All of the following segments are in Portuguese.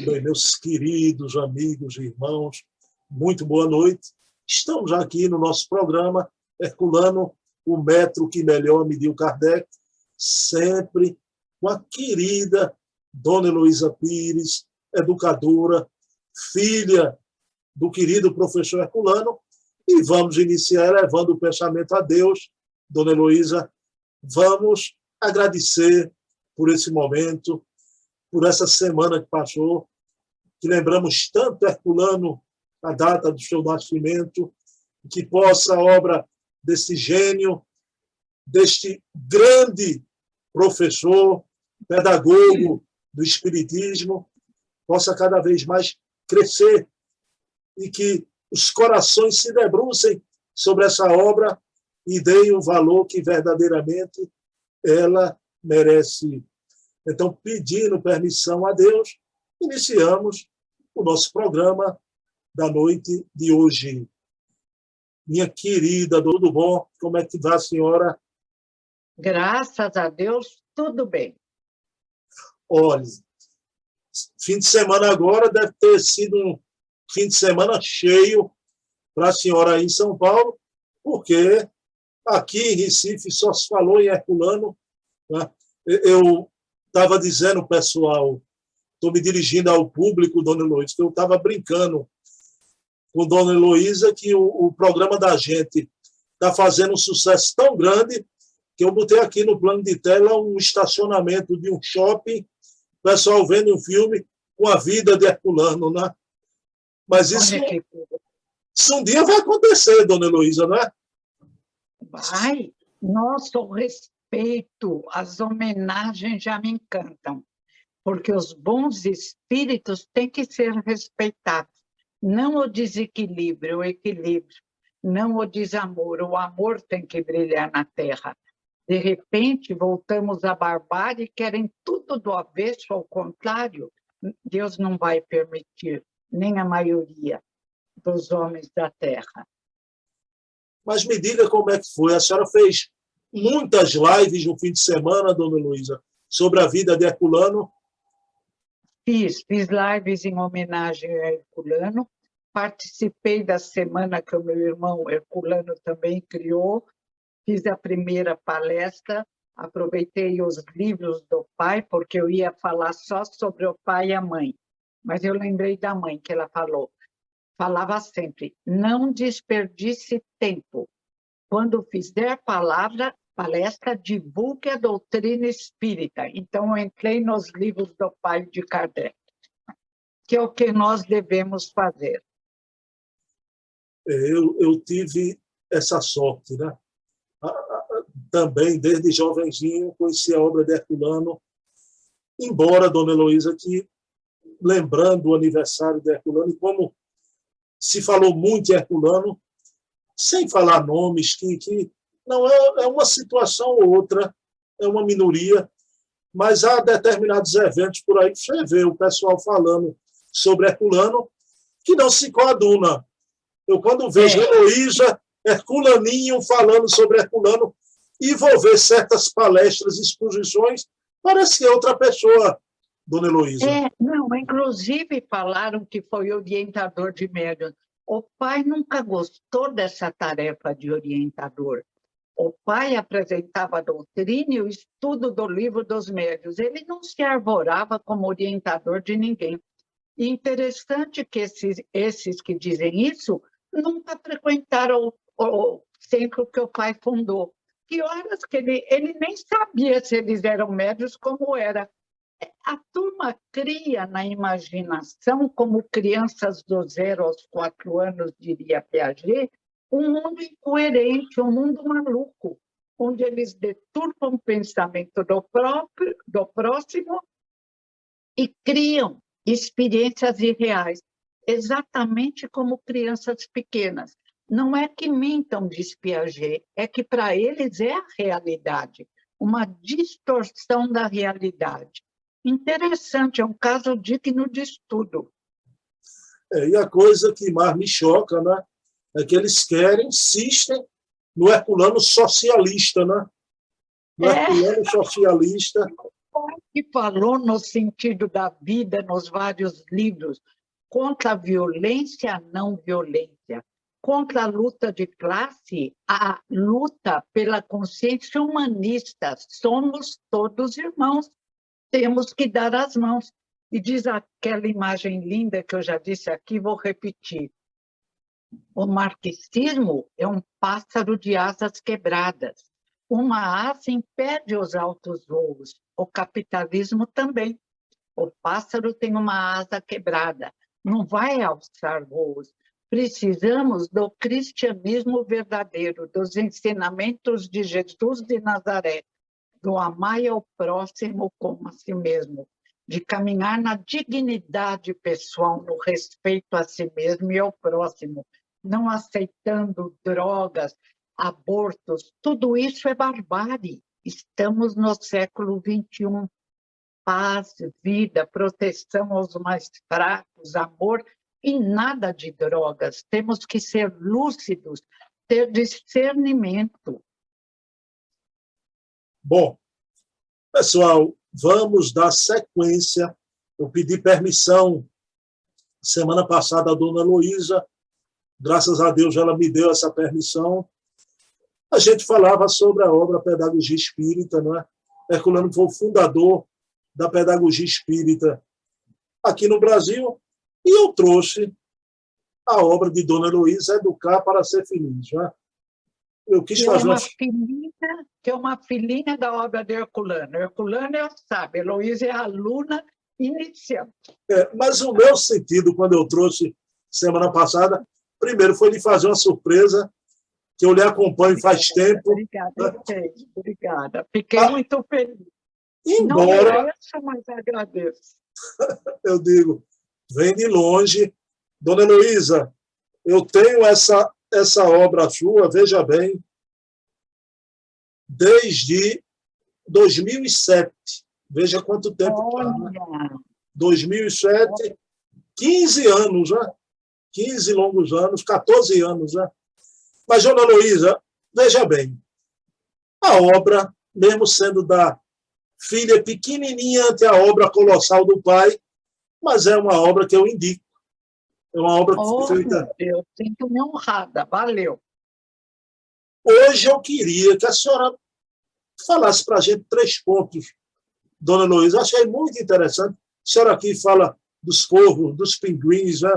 Bem, meus queridos amigos e irmãos, muito boa noite. Estamos aqui no nosso programa Herculano, o metro que melhor mediu Kardec, sempre com a querida Dona Heloísa Pires, educadora, filha do querido professor Herculano, e vamos iniciar elevando o pensamento a Deus. Dona Heloísa, vamos agradecer por esse momento, por essa semana que passou, que lembramos tanto Herculano, a data do seu nascimento, que possa a obra desse gênio, deste grande professor, pedagogo do Espiritismo, possa cada vez mais crescer e que os corações se debrucem sobre essa obra e deem o valor que verdadeiramente ela merece. Então, pedindo permissão a Deus, iniciamos o nosso programa da noite de hoje. Minha querida, tudo bom? Como é que vai a senhora? Graças a Deus, tudo bem. Olha, fim de semana agora deve ter sido um fim de semana cheio para a senhora aí em São Paulo, porque aqui em Recife só se falou em Herculano, né? Eu estava dizendo, pessoal, estou me dirigindo ao público, Dona Heloísa, que eu estava brincando com Dona Heloísa que o programa da gente está fazendo um sucesso tão grande que eu botei aqui no plano de tela um estacionamento de um shopping, pessoal vendo um filme com a vida de Herculano, né? Mas isso um dia vai acontecer, Dona Heloísa, não é? Vai. Nosso respeito, as homenagens já me encantam, porque os bons espíritos têm que ser respeitados. Não o desequilíbrio, o equilíbrio. Não o desamor. O amor tem que brilhar na terra. De repente, voltamos à barbárie, querem tudo do avesso, ao contrário. Deus não vai permitir, nem a maioria dos homens da terra. Mas me diga como é que foi. A senhora fez muitas lives no fim de semana, Dona Heloísa, sobre a vida de Herculano. Fiz lives em homenagem a Herculano, participei da semana que o meu irmão Herculano também criou, fiz a primeira palestra, aproveitei os livros do pai, porque eu ia falar só sobre o pai e a mãe, mas eu lembrei da mãe que ela falava sempre, não desperdice tempo. Quando fizer palestra, divulgue a doutrina espírita. Então, eu entrei nos livros do pai de Kardec, que é o que nós devemos fazer. Eu tive essa sorte, né? Também, desde jovenzinho, conheci a obra de Herculano, embora, Dona Heloísa, que, lembrando o aniversário de Herculano, e como se falou muito em Herculano, sem falar nomes, que não é uma situação ou outra, é uma minoria, mas há determinados eventos por aí que você vê o pessoal falando sobre Herculano que não se coaduna. Eu, quando vejo Heloísa, Herculaninho falando sobre Herculano, e vou ver certas palestras, exposições, parece que é outra pessoa, Dona Heloísa. Não, inclusive falaram que foi orientador de médiuns. O pai nunca gostou dessa tarefa de orientador. O pai apresentava a doutrina e o estudo do livro dos médiuns. Ele não se arvorava como orientador de ninguém. E interessante que esses que dizem isso nunca frequentaram o centro que o pai fundou. Que horas que ele nem sabia se eles eram médiuns como era. A turma cria na imaginação, como crianças do 0 aos 4 anos, diria Piaget, um mundo incoerente, um mundo maluco, onde eles deturpam o pensamento do próximo e criam experiências irreais, exatamente como crianças pequenas. Não é que mintam, diz Piaget, é que para eles é a realidade, uma distorção da realidade. Interessante, é um caso digno de estudo. E a coisa que mais me choca, né, é que eles insistem no Herculano socialista, né? No Herculano socialista. que falou no sentido da vida nos vários livros, contra a violência, a não violência, contra a luta de classe, a luta pela consciência humanista. Somos todos irmãos, temos que dar as mãos. E diz aquela imagem linda que eu já disse aqui, vou repetir. O marxismo é um pássaro de asas quebradas. Uma asa impede os altos voos. O capitalismo também. O pássaro tem uma asa quebrada. Não vai alçar voos. Precisamos do cristianismo verdadeiro, dos ensinamentos de Jesus de Nazaré, do amar ao próximo como a si mesmo, de caminhar na dignidade pessoal, no respeito a si mesmo e ao próximo, não aceitando drogas, abortos. Tudo isso é barbárie. Estamos no século XXI. Paz, vida, proteção aos mais fracos, amor e nada de drogas. Temos que ser lúcidos, ter discernimento. Bom, pessoal, vamos dar sequência. Eu pedi permissão semana passada à dona Heloísa, graças a Deus ela me deu essa permissão. A gente falava sobre a obra Pedagogia Espírita, não é? Herculano foi o fundador da pedagogia espírita aqui no Brasil, e eu trouxe a obra de dona Heloísa, Educar para Ser Feliz. Não é? Eu quis fazer que é uma filhinha da obra de Herculano. Herculano é sábio, Heloísa é aluna iniciante. Mas o meu sentido, quando eu trouxe semana passada, primeiro foi lhe fazer uma surpresa, que eu lhe acompanho faz tempo. Obrigada. Fiquei muito feliz. Embora, não mereço, mas agradeço. Eu digo, vem de longe. Dona Heloísa, eu tenho essa obra sua, veja bem, desde 2007. Veja quanto tempo faz. 2007, 15 anos, né? 15 longos anos, 14 anos. Né? Mas, dona Heloísa, veja bem, a obra, mesmo sendo da filha pequenininha ante a obra colossal do pai, mas é uma obra que eu indico. É uma obra que foi feita... Eu sinto-me honrada, valeu. Hoje eu queria que a senhora falasse para a gente 3 pontos, dona Heloísa. Achei muito interessante. A senhora aqui fala dos corvos, dos pinguins. Né?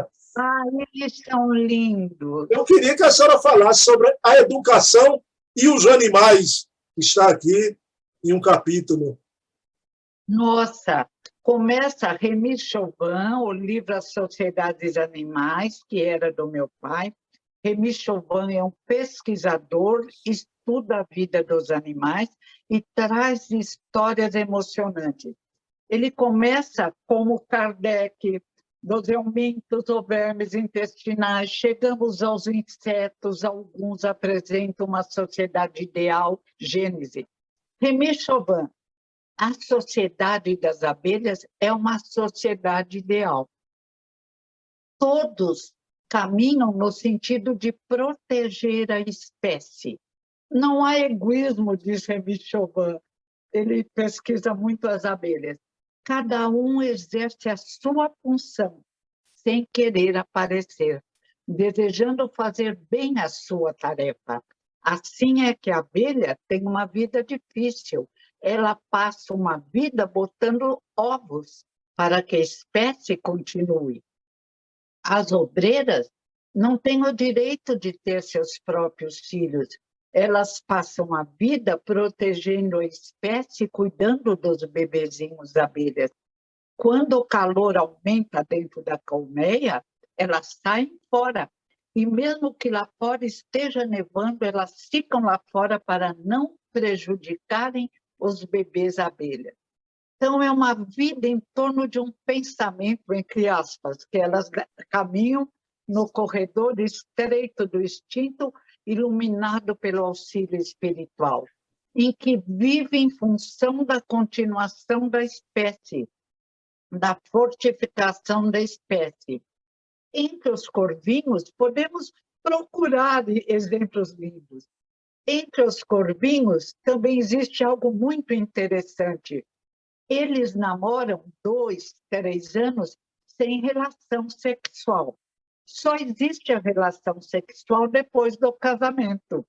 Eles são lindos. Eu queria que a senhora falasse sobre a educação e os animais, que está aqui em um capítulo. Nossa, começa Remy Chauvin, o livro As Sociedades Animais, que era do meu pai. Remy Chauvin é um pesquisador, estuda a vida dos animais e traz histórias emocionantes. Ele começa como Kardec, dos eumintos ou vermes intestinais, chegamos aos insetos, alguns apresentam uma sociedade ideal, Gênese. Remy Chauvin, a sociedade das abelhas é uma sociedade ideal. Todos caminham no sentido de proteger a espécie. Não há egoísmo, diz Remy Chauvin. Ele pesquisa muito as abelhas. Cada um exerce a sua função, sem querer aparecer, desejando fazer bem a sua tarefa. Assim é que a abelha tem uma vida difícil. Ela passa uma vida botando ovos para que a espécie continue. As obreiras não têm o direito de ter seus próprios filhos. Elas passam a vida protegendo a espécie, cuidando dos bebezinhos abelhas. Quando o calor aumenta dentro da colmeia, elas saem fora. E mesmo que lá fora esteja nevando, elas ficam lá fora para não prejudicarem os bebês abelhas. Então, é uma vida em torno de um pensamento, entre aspas, que elas caminham no corredor estreito do instinto, iluminado pelo auxílio espiritual, em que vive em função da continuação da espécie, da fortificação da espécie. Entre os corvinhos, podemos procurar exemplos lindos. Entre os corvinhos, também existe algo muito interessante. Eles namoram 2, 3 anos sem relação sexual. Só existe a relação sexual depois do casamento.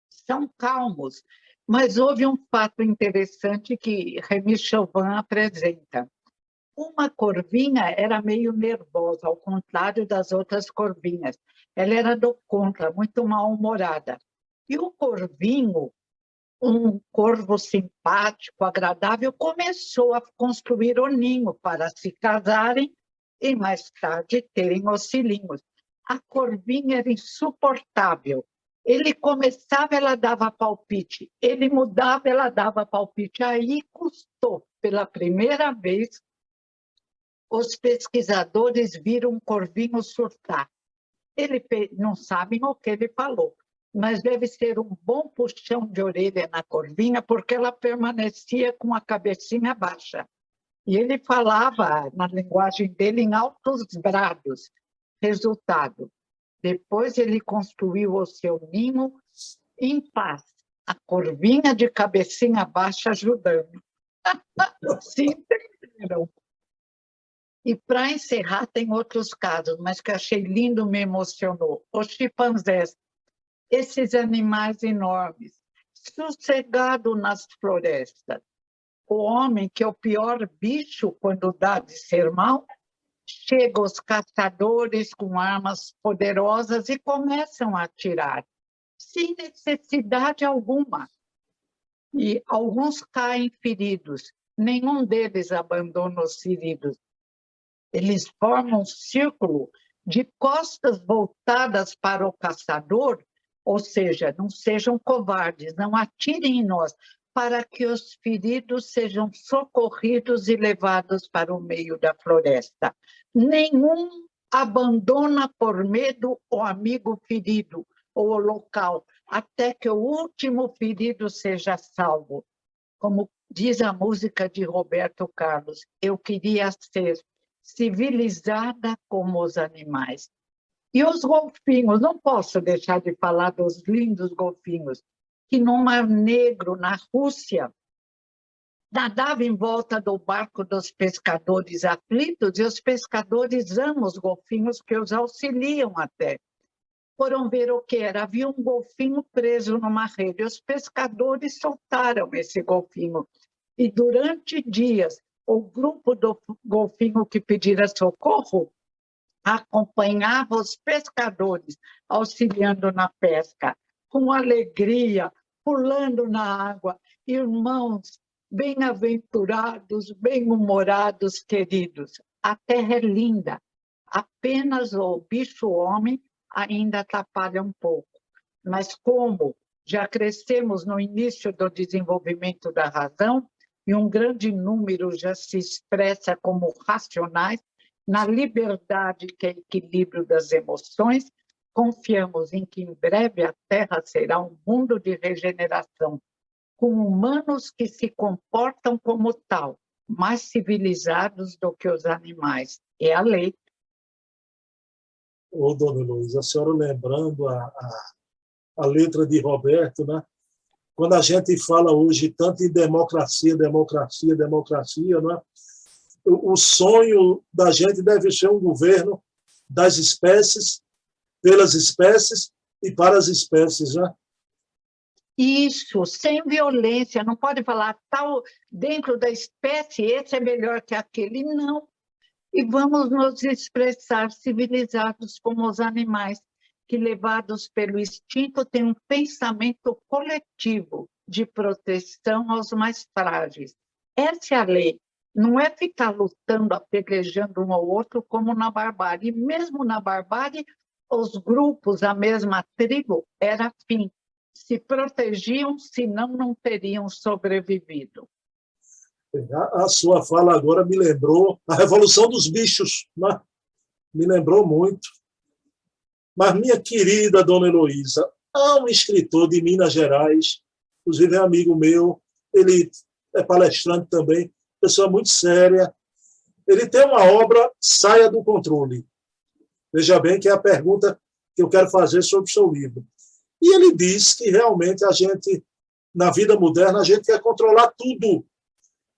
São calmos, mas houve um fato interessante que Remy Chauvin apresenta. Uma corvinha era meio nervosa, ao contrário das outras corvinhas. Ela era do contra, muito mal-humorada. E o corvinho, um corvo simpático, agradável, começou a construir o ninho para se casarem e mais tarde terem os filhinhos. A corvinha era insuportável. Ele começava, ela dava palpite. Ele mudava, ela dava palpite. Aí custou, pela primeira vez, os pesquisadores viram um corvinho surtar. Não sabem o que ele falou, mas deve ser um bom puxão de orelha na corvinha, porque ela permanecia com a cabecinha baixa. E ele falava, na linguagem dele, em altos brados. Resultado, depois ele construiu o seu ninho em paz, a corvinha de cabecinha baixa ajudando. Se entenderam. E, para encerrar, tem outros casos, mas que achei lindo, me emocionou. Os chimpanzés, esses animais enormes, sossegados nas florestas. O homem, que é o pior bicho quando dá de ser mau, chega os caçadores com armas poderosas e começam a atirar, sem necessidade alguma. E alguns caem feridos, nenhum deles abandona os feridos. Eles formam um círculo de costas voltadas para o caçador, ou seja, não sejam covardes, não atirem em nós, para que os feridos sejam socorridos e levados para o meio da floresta. Nenhum abandona por medo o amigo ferido ou o local, até que o último ferido seja salvo. Como diz a música de Roberto Carlos, eu queria ser civilizada como os animais. E os golfinhos, não posso deixar de falar dos lindos golfinhos, que no Mar Negro, na Rússia, nadavam em volta do barco dos pescadores aflitos, e os pescadores amam os golfinhos, que os auxiliam até. Foram ver o que era. Havia um golfinho preso numa rede. Os pescadores soltaram esse golfinho. E durante dias, o grupo do golfinho que pedira socorro acompanhava os pescadores, auxiliando na pesca, com alegria, pulando na água. Irmãos, bem-aventurados, bem-humorados, queridos. A terra é linda, apenas o bicho-homem ainda atrapalha um pouco. Mas como já crescemos no início do desenvolvimento da razão, e um grande número já se expressa como racionais, na liberdade que é equilíbrio das emoções, confiamos em que em breve a Terra será um mundo de regeneração, com humanos que se comportam como tal, mais civilizados do que os animais. É a lei. Ô, dona Heloísa, a senhora lembrando a letra de Roberto, né? Quando a gente fala hoje tanto em democracia, democracia, democracia, né? O sonho da gente deve ser um governo das espécies, pelas espécies e para as espécies, né? Isso, sem violência, não pode falar tal dentro da espécie, esse é melhor que aquele, não. E vamos nos expressar civilizados como os animais, que, levados pelo instinto, têm um pensamento coletivo de proteção aos mais frágeis. Essa é a lei. Não é ficar lutando, apedrejando um ao outro, como na barbárie. E mesmo na barbárie, os grupos, a mesma tribo, era afim. Se protegiam, senão não teriam sobrevivido. A sua fala agora me lembrou a Revolução dos Bichos, né? Me lembrou muito. Mas, minha querida dona Heloísa, há um escritor de Minas Gerais, inclusive é amigo meu, ele é palestrante também, pessoa muito séria. Ele tem uma obra, Saia do Controle. Veja bem que é a pergunta que eu quero fazer sobre o seu livro. E ele diz que realmente a gente, na vida moderna, a gente quer controlar tudo.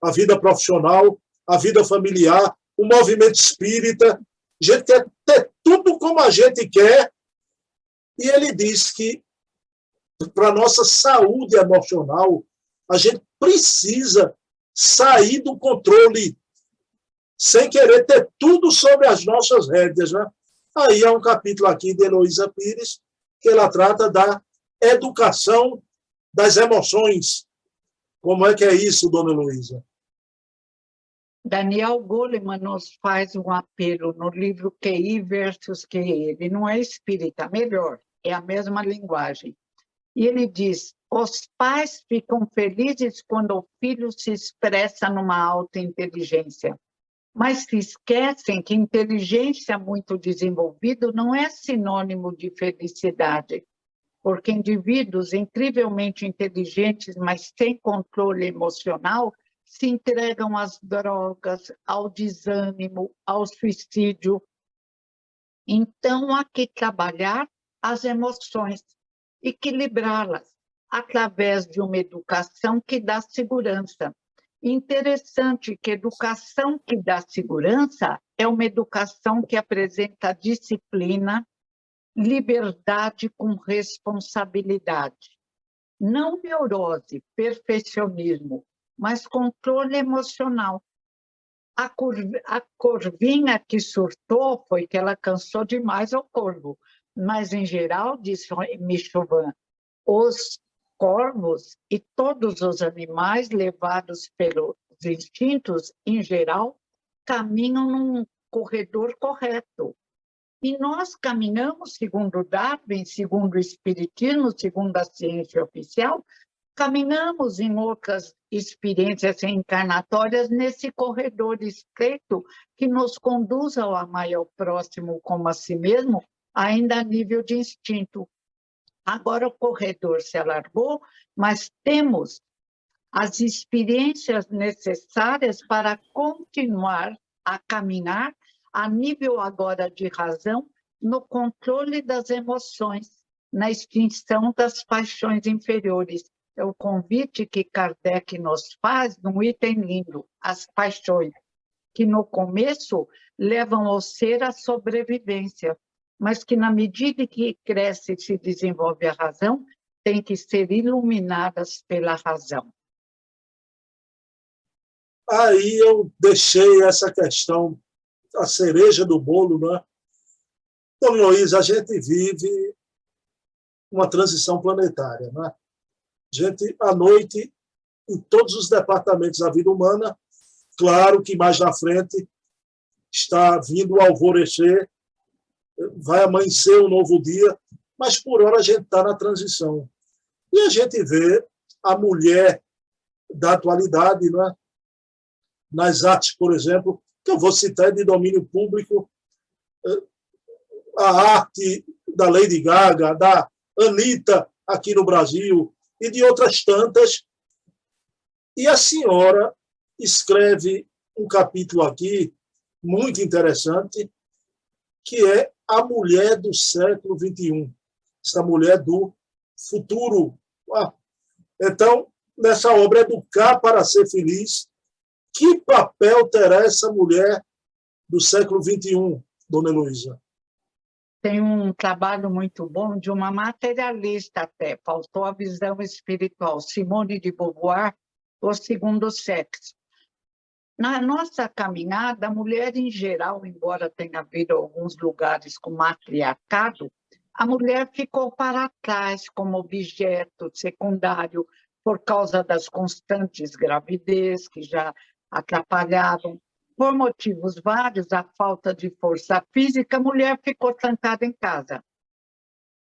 a vida profissional, a vida familiar, o movimento espírita. A gente quer ter tudo como a gente quer. E ele diz que, para a nossa saúde emocional, a gente precisa sair do controle, sem querer ter tudo sobre as nossas rédeas. Né? Aí há um capítulo aqui de Heloísa Pires, que ela trata da educação das emoções. Como é que é isso, dona Heloísa? Daniel Goleman nos faz um apelo no livro QI versus QE. Ele não é espírita, melhor, é a mesma linguagem. E ele diz, os pais ficam felizes quando o filho se expressa numa alta inteligência, mas se esquecem que inteligência muito desenvolvida não é sinônimo de felicidade, porque indivíduos incrivelmente inteligentes, mas sem controle emocional, se entregam às drogas, ao desânimo, ao suicídio. Então, há que trabalhar as emoções, equilibrá-las, através de uma educação que dá segurança. Interessante que educação que dá segurança é uma educação que apresenta disciplina, liberdade com responsabilidade. Não neurose, perfeccionismo, mas controle emocional. A corvinha que surtou foi que ela cansou demais o corvo, mas, em geral, disse Michovan, os corvos e todos os animais levados pelos instintos, em geral, caminham num corredor correto. E nós caminhamos, segundo Darwin, segundo o Espiritismo, segundo a ciência oficial, caminhamos em outras experiências reencarnatórias nesse corredor estreito que nos conduz ao amar ao próximo como a si mesmo, ainda a nível de instinto. Agora o corredor se alargou, mas temos as experiências necessárias para continuar a caminhar a nível agora de razão, no controle das emoções, na extinção das paixões inferiores. É o convite que Kardec nos faz num item lindo, as paixões, que no começo levam ao ser a sobrevivência, mas que na medida que cresce e se desenvolve a razão, têm que ser iluminadas pela razão. Aí eu deixei essa questão, a cereja do bolo, né? Dona Heloísa, a gente vive uma transição planetária, né? A gente, à noite, em todos os departamentos da vida humana, claro que mais na frente está vindo o alvorecer, vai amanhecer um novo dia, mas por hora a gente está na transição. E a gente vê a mulher da atualidade, né? Nas artes, por exemplo, que eu vou citar de domínio público, a arte da Lady Gaga, da Anitta aqui no Brasil e de outras tantas. E a senhora escreve um capítulo aqui muito interessante, que é a mulher do século XXI, essa mulher do futuro. Então, nessa obra Educar para ser Feliz, que papel terá essa mulher do século XXI, dona Heloísa? Tem um trabalho muito bom de uma materialista até, faltou a visão espiritual, Simone de Beauvoir, O Segundo Sexo. Na nossa caminhada, a mulher em geral, embora tenha havido alguns lugares com matriarcado, a mulher ficou para trás como objeto secundário por causa das constantes gravidez que já atrapalhavam. Por motivos vários, a falta de força física, a mulher ficou trancada em casa.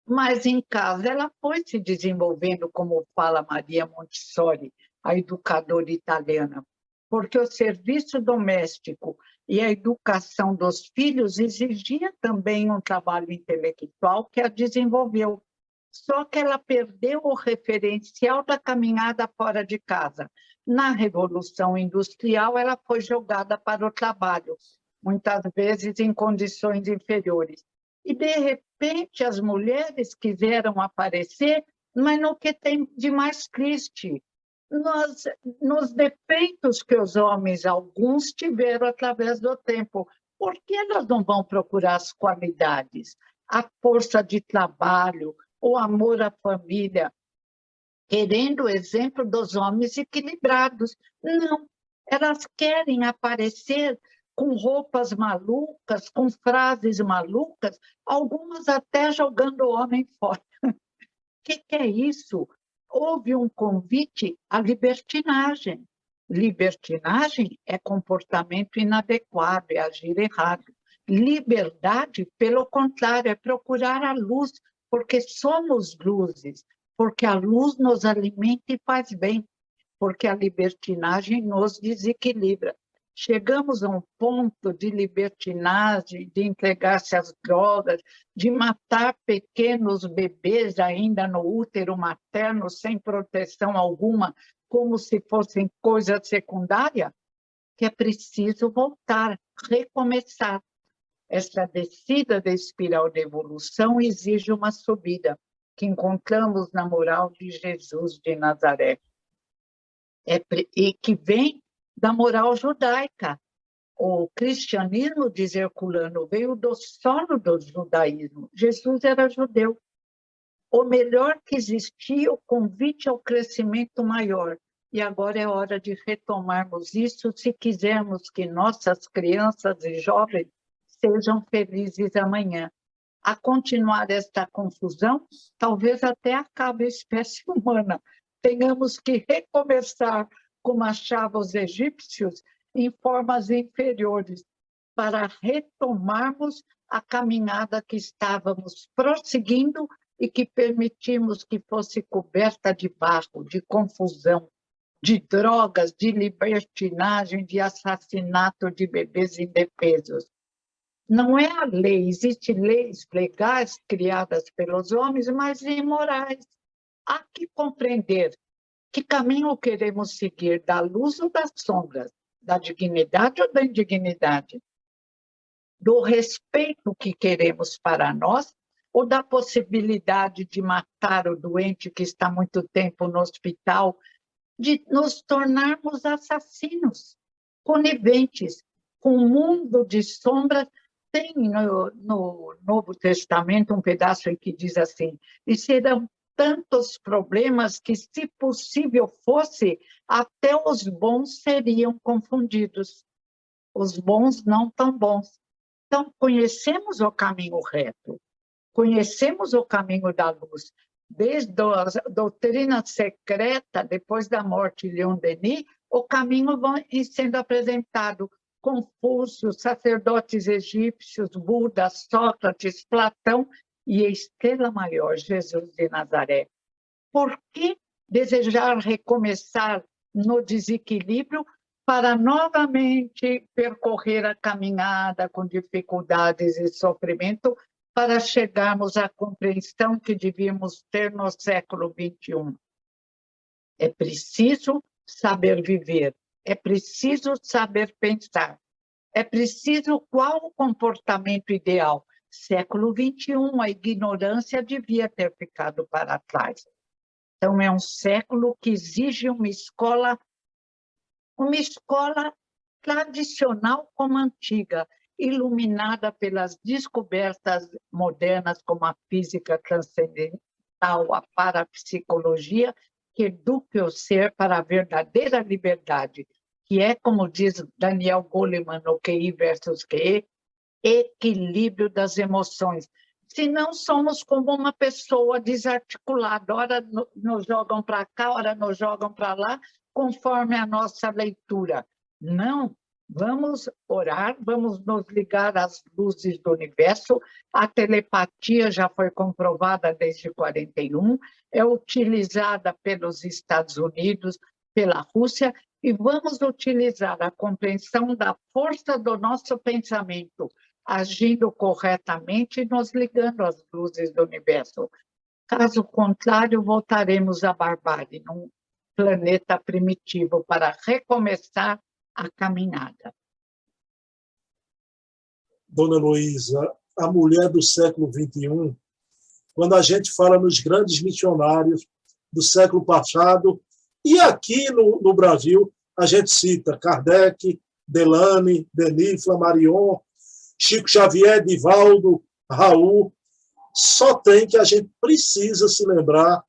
Mas em casa ela foi se desenvolvendo, como fala Maria Montessori, a educadora italiana, porque o serviço doméstico e a educação dos filhos exigia também um trabalho intelectual que a desenvolveu. Só que ela perdeu o referencial da caminhada fora de casa. Na Revolução Industrial, ela foi jogada para o trabalho, muitas vezes em condições inferiores. E, de repente, as mulheres quiseram aparecer, mas no que tem de mais triste, nos defeitos que os homens, alguns, tiveram através do tempo. Por que elas não vão procurar as qualidades? A força de trabalho, o amor à família, querendo o exemplo dos homens equilibrados. Não, elas querem aparecer com roupas malucas, com frases malucas, algumas até jogando o homem fora. O que é isso? Houve um convite à libertinagem. Libertinagem é comportamento inadequado, é agir errado. Liberdade, pelo contrário, é procurar a luz, porque somos luzes, porque a luz nos alimenta e faz bem, porque a libertinagem nos desequilibra. Chegamos a um ponto de libertinagem, de entregar-se às drogas, de matar pequenos bebês ainda no útero materno, sem proteção alguma, como se fossem coisa secundária, que é preciso voltar, recomeçar. Essa descida da espiral de evolução exige uma subida, que encontramos na moral de Jesus de Nazaré, e que vem da moral judaica. O cristianismo, diz Herculano, veio do sono do judaísmo. Jesus era judeu. O melhor que existia, o convite ao crescimento maior. E agora é hora de retomarmos isso se quisermos que nossas crianças e jovens sejam felizes amanhã. A continuar esta confusão, talvez até acabe a espécie humana. Tenhamos que recomeçar, como achavam os egípcios, em formas inferiores, para retomarmos a caminhada que estávamos prosseguindo e que permitimos que fosse coberta de barro, de confusão, de drogas, de libertinagem, de assassinato de bebês indefesos. Não é a lei, existem leis legais criadas pelos homens, mas imorais. Há que compreender que caminho queremos seguir, da luz ou das sombras, da dignidade ou da indignidade, do respeito que queremos para nós ou da possibilidade de matar o doente que está há muito tempo no hospital, de nos tornarmos assassinos, coniventes, com um mundo de sombras. Tem no Novo Testamento um pedaço em que diz assim: e serão tantos problemas que, se possível fosse, até os bons seriam confundidos. Os bons não tão bons. Então, conhecemos o caminho reto, conhecemos o caminho da luz. Desde a doutrina secreta, depois da morte de Leon Denis, o caminho vai sendo apresentado. Confúcio, sacerdotes egípcios, Buda, Sócrates, Platão e a estrela maior, Jesus de Nazaré. Por que desejar recomeçar no desequilíbrio para novamente percorrer a caminhada com dificuldades e sofrimento para chegarmos à compreensão que devíamos ter no século XXI? É preciso saber viver, é preciso saber pensar, é preciso qual o comportamento ideal. Século XXI, a ignorância devia ter ficado para trás. Então, é um século que exige uma escola tradicional como antiga, iluminada pelas descobertas modernas como a física transcendental, a parapsicologia, que eduque o ser para a verdadeira liberdade, que é, como diz Daniel Goleman no QI versus QE, equilíbrio das emoções. Se não, somos como uma pessoa desarticulada, ora nos jogam para cá, ora nos jogam para lá, conforme a nossa leitura. Não, vamos orar, vamos nos ligar às luzes do universo. A telepatia já foi comprovada desde 41, é utilizada pelos Estados Unidos, pela Rússia, e vamos utilizar a compreensão da força do nosso pensamento, agindo corretamente e nos ligando às luzes do universo. Caso contrário, voltaremos à barbárie, num planeta primitivo, para recomeçar a caminhada. Dona Luísa, a mulher do século XXI, quando a gente fala nos grandes missionários do século passado, E aqui no Brasil, a gente cita Kardec, Delane, Denis, Flammarion, Chico Xavier, Divaldo, Raul. Só tem que a gente precisa se lembrar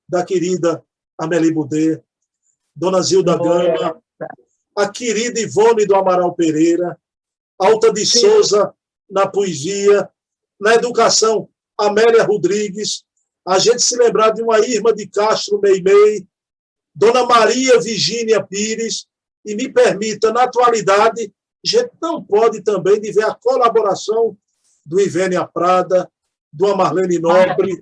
da querida Amélie Boudet, Dona Zilda Gama, a querida Ivone do Amaral Pereira, Alta de Souza na poesia, na educação, Amélia Rodrigues, a gente se lembrar de uma Irma de Castro Meimei, Dona Maria Virgínia Pires, e me permita, na atualidade, a gente não pode também de ver a colaboração do Ivênia Prada, do Marlene Nobre,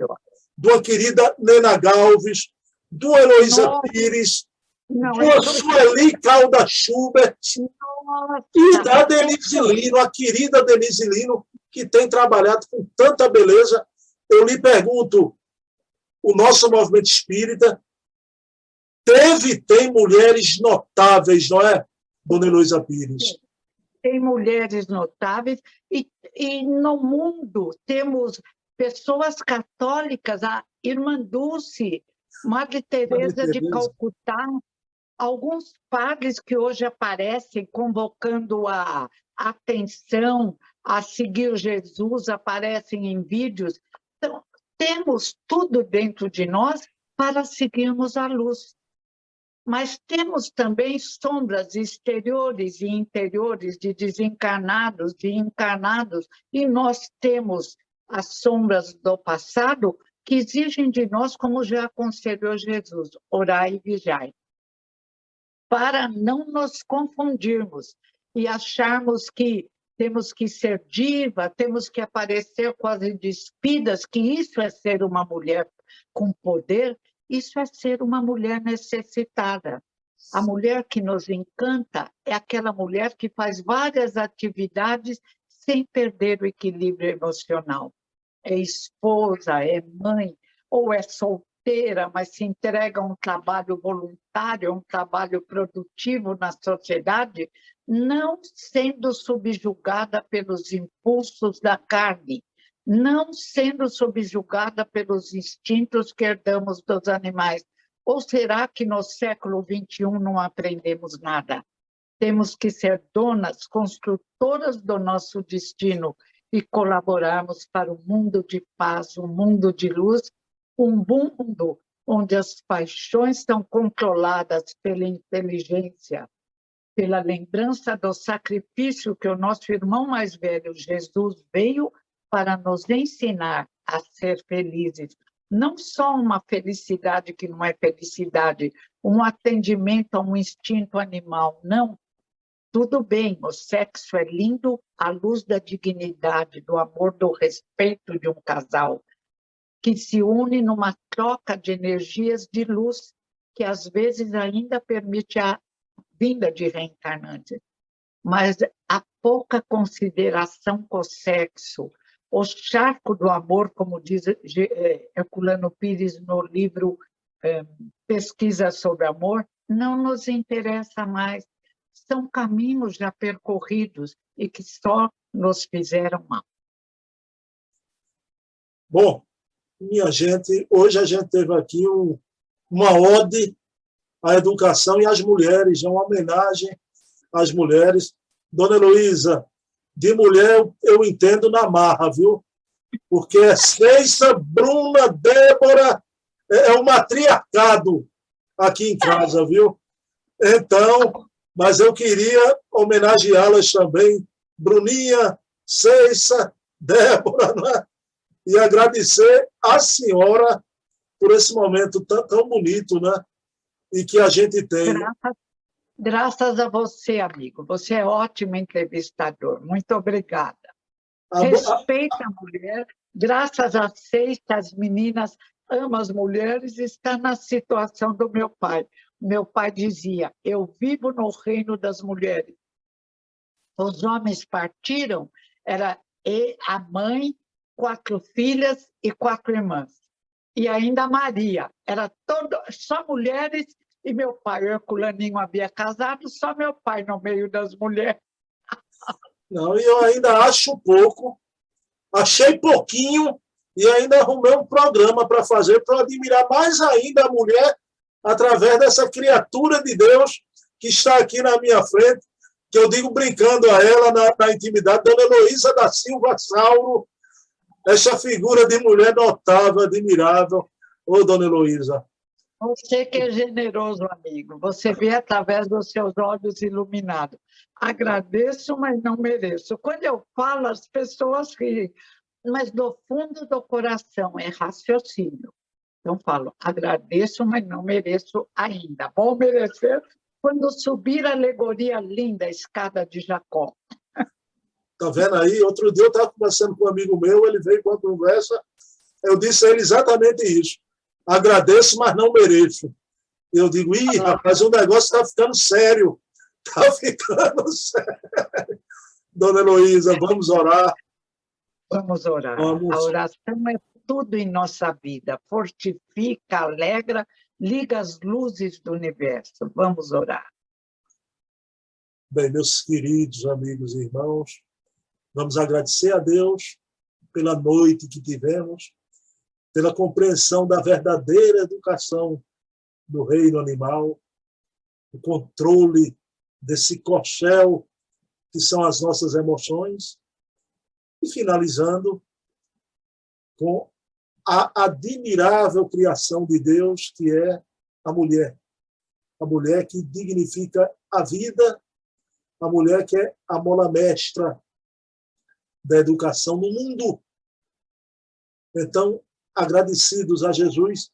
do querida Nena Galves, do Heloísa Pires, do Sueli Calda Schubert e da Denise Lino, a querida Denise Lino, que tem trabalhado com tanta beleza. Eu lhe pergunto, o nosso movimento espírita tem mulheres notáveis, não é, Dona Heloísa Pires? Tem mulheres notáveis e no mundo temos pessoas católicas, a Irmã Dulce, Madre Teresa de Calcutá, alguns padres que hoje aparecem convocando a atenção a seguir Jesus, aparecem em vídeos. Então, temos tudo dentro de nós para seguirmos a luz. Mas temos também sombras exteriores e interiores de desencarnados, de encarnados, e nós temos as sombras do passado que exigem de nós, como já aconselhou Jesus, orai e vigiai, para não nos confundirmos e acharmos que temos que ser diva, temos que aparecer quase despidas, que isso é ser uma mulher com poder. Isso é ser uma mulher necessitada. A mulher que nos encanta é aquela mulher que faz várias atividades sem perder o equilíbrio emocional. É esposa, é mãe, ou é solteira, mas se entrega a um trabalho voluntário, um trabalho produtivo na sociedade, não sendo subjugada pelos impulsos da carne, não sendo subjugada pelos instintos que herdamos dos animais. Ou será que no século XXI não aprendemos nada? Temos que ser donas, construtoras do nosso destino e colaborarmos para um mundo de paz, um mundo de luz, um mundo onde as paixões são controladas pela inteligência, pela lembrança do sacrifício que o nosso irmão mais velho, Jesus, veio para nos ensinar a ser felizes. Não só uma felicidade que não é felicidade, um atendimento a um instinto animal, não. Tudo bem, o sexo é lindo à luz da dignidade, do amor, do respeito de um casal, que se une numa troca de energias de luz, que às vezes ainda permite a vinda de reencarnantes. Mas a pouca consideração com o sexo, o charco do amor, como diz Herculano Pires no livro Pesquisa sobre Amor, não nos interessa mais. São caminhos já percorridos e que só nos fizeram mal. Bom, minha gente, hoje a gente teve aqui uma ode à educação e às mulheres, uma homenagem às mulheres. Dona Heloísa, de mulher eu entendo na marra, viu? Porque é Ceissa, Bruna, Débora, é um matriarcado aqui em casa, viu? Então, mas eu queria homenageá-las também, Bruninha, Ceissa, Débora, né? E agradecer à senhora por esse momento tão bonito, né? E que a gente tem. Graças a você, amigo. Você é ótimo entrevistador. Muito obrigada. Respeita a mulher. Graças a vocês, as meninas amam as mulheres, está na situação do meu pai. Meu pai dizia, eu vivo no reino das mulheres. Os homens partiram, era a mãe, 4 filhas e 4 irmãs. E ainda a Maria. Era só mulheres. E meu pai, o Herculaninho, havia casado, só meu pai no meio das mulheres. Não, e eu ainda acho pouco, achei pouquinho e ainda arrumei um programa para fazer, para admirar mais ainda a mulher através dessa criatura de Deus que está aqui na minha frente, que eu digo brincando a ela na intimidade, Dona Heloísa da Silva Sauro, essa figura de mulher notável, admirável. Ô, Dona Heloísa. Você que é generoso, amigo. Você vê através dos seus olhos iluminados. Agradeço, mas não mereço. Quando eu falo, as pessoas riem, mas do fundo do coração é raciocínio. Então, falo, agradeço, mas não mereço ainda. Vou merecer quando subir a alegoria linda, a escada de Jacó. Tá vendo aí? Outro dia eu estava conversando com um amigo meu, ele veio com a conversa, eu disse a ele exatamente isso. Agradeço, mas não mereço. Eu digo, rapaz, o negócio está ficando sério. Está ficando sério. Dona Heloísa, vamos orar. Vamos orar. Vamos. A oração é tudo em nossa vida. Fortifica, alegra, liga as luzes do universo. Vamos orar. Bem, meus queridos amigos e irmãos, vamos agradecer a Deus pela noite que tivemos, pela compreensão da verdadeira educação do reino animal, o controle desse corcel que são as nossas emoções, e finalizando com a admirável criação de Deus, que é a mulher que dignifica a vida, a mulher que é a mola mestra da educação no mundo. Então, agradecidos a Jesus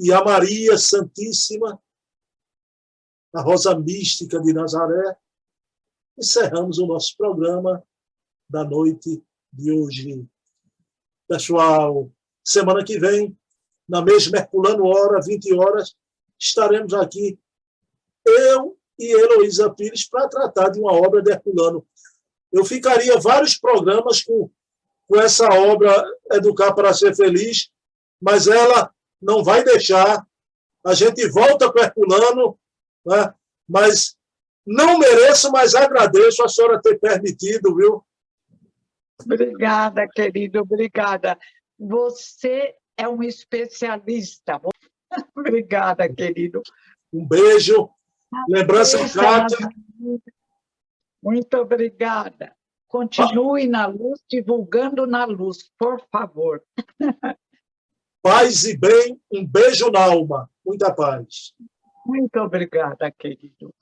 e a Maria Santíssima, a Rosa Mística de Nazaré, encerramos o nosso programa da noite de hoje. Pessoal, semana que vem, na mesma Herculano Hora, 20 horas, estaremos aqui, eu e Heloísa Pires, para tratar de uma obra de Herculano. Eu ficaria vários programas com essa obra Educar para Ser Feliz, mas ela não vai deixar. A gente volta com Herculano, né? Mas não mereço, mas agradeço a senhora ter permitido, viu? Obrigada, querido, obrigada. Você é um especialista. Obrigada, querido. Um beijo. Lembrança, Cátia. Muito obrigada. Continue na luz, divulgando na luz, por favor. Paz e bem, um beijo na alma. Muita paz. Muito obrigada, querido.